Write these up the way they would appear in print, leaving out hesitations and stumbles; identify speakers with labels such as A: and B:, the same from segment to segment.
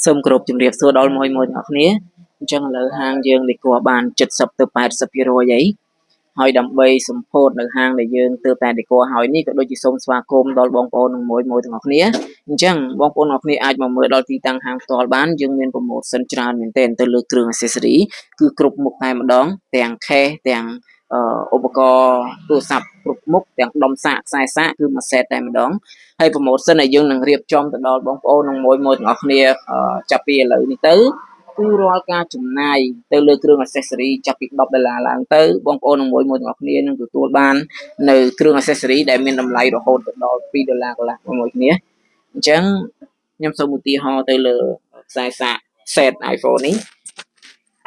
A: សូមគោរពជំរាបសួរដល់មួយទាំងអស់គ្នាអញ្ចឹងឥឡូវហាងយើងលេខគួរបាន70ទៅ80%អីហើយដើម្បីសម្ពោធនៅហាងដែលយើងទើបតែលេខគួរហើយនេះក៏ដូចជាសូមស្វាគមន៍ដល់បងប្អូនមួយទាំងអស់គ្នាអញ្ចឹងបងប្អូនទាំងអស់គ្នាអាចមកមើលដល់ទីតាំងហាងផ្ទាល់បានយើងមាន promotion ច្រើនមែនទែនទៅលើគ្រឿង accessory គឺគ្រប់មុខតែម្ដងទាំង case ទាំងឧបករណ៍ទូរស័ព្ទគ្រប់មុខទាំងដុំសាកខ្សែសាកគឺមួយ set តែម្ដងហើយ promotion ដែលយើងនឹងរៀបចំទៅដល់បងប្អូនមួយទាំងអស់គ្នាចាប់ពីឥឡូវនេះទៅគឺរាល់ការចំណាយទៅលើគ្រឿង accessory ចាប់ពី$10ឡើងទៅបងប្អូនមួយទាំងអស់គ្នានឹងទទួលបាននៅគ្រឿង accessory ដែលមានតម្លៃរហូតដល់$2កន្លះមួយគ្នាអញ្ចឹងខ្ញុំសូមឧទាហរណ៍ទៅលើខ្សែសាក set iPhone នេះ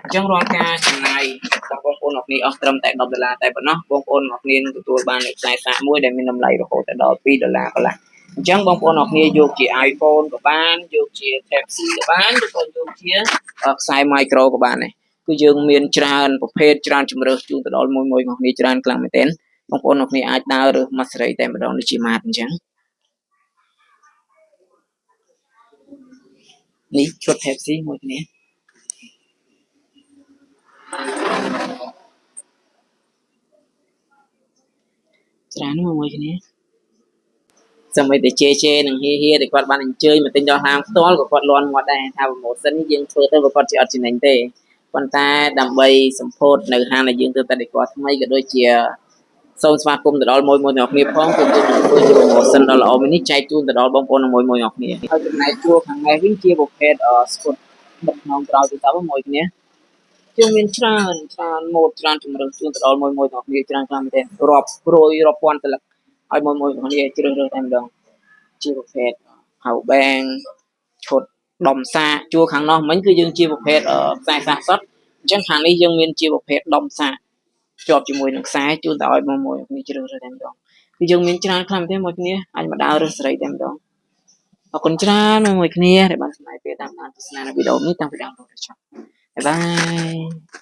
A: អញ្ចឹងរាល់ការចំណាយរបស់បងប្អូនអ្នកនេះអស់ត្រឹមតែ$10តែប៉ុណ្ណោះបងប្អូនអ្នកនេះនឹងទទួលបានខ្សែសាកមួយដែលមានតម្លៃរហូតដល់$2កន្លះអញ្ចឹងបងប្អូនអ្នកនេះយកជា iPhone ក៏បានយកជា Type C ក៏បានឬក៏យកជាខ្សែ micro ក៏បានដែរគឺយើងមានច្រើនប្រភេទច្រើនជម្រើសជូនទៅដល់មួយអ្នកនេះច្រើនខ្លាំងមែនទែនបងប្អូនអ្នកនេះអាចដើររើសមកសេរីតែម្ដងដូចជាម៉ាតអញ្ចឹងនេះឈុត Type C មួយគ្នាច្រើនមួយគ្នាសម័យតែជេនឹងហៀតែគាត់បានអញ្ជើញមកទិញដល់ហាងផ្ទាល់ក៏គាត់លាន់មាត់ដែរថា promotion នេះយើងធ្វើទៅគាត់ជាអត់ចំណេញទេប៉ុន្តែដើម្បីសម្ពោធនៅហាងដែលយើងទើបតែដេកថ្មីក៏ដូចជាសូមស្វាគមន៍ទៅដល់មួយទាំងអស់គ្នាផងគឺយើងនឹងធ្វើជា promotion ដ៏ល្អមួយនេះចែកជូនទៅដល់បងប្អូនមួយទាំងអស់គ្នាហើយចំណែកជួរខាងនេះវិញជាប្រភេទស្គុតបិទក្នុងក្រោយទៅមួយគ្នាយើងមានច្រើនម៉ូដច្រើនជម្រើសជូនទៅដល់មួយទាំងអស់គ្នាច្រើនខ្លាំងមែនទែនរាប់រយរាប់ពាន់តលឹកហើយមួយទាំងអស់គ្នាជ្រើសរើសតែម្ដងជាប្រភេទ power bank ឈុតដុំសាកជួរខាងនោះមិញគឺយើងជាប្រភេទខ្សែសាកសុទ្ធអញ្ចឹងខាងនេះយើងមានជាប្រភេទដុំសាកជាប់ជាមួយនឹងខ្សែជូនទៅឲ្យមួយគ្នាជ្រើសរើសតែម្ដងគឺយើងមានច្រើនខ្លាំងទេមួយគ្នាអាចមកដើររើសសេរីតែម្ដងអរគុណច្រើនមួយគ្នាដែលបានចំណាយពេលតាមដានទស្សនានៅវីដេអូនេះតាំងពីដើមរហូតដល់ចប់បាយបាយ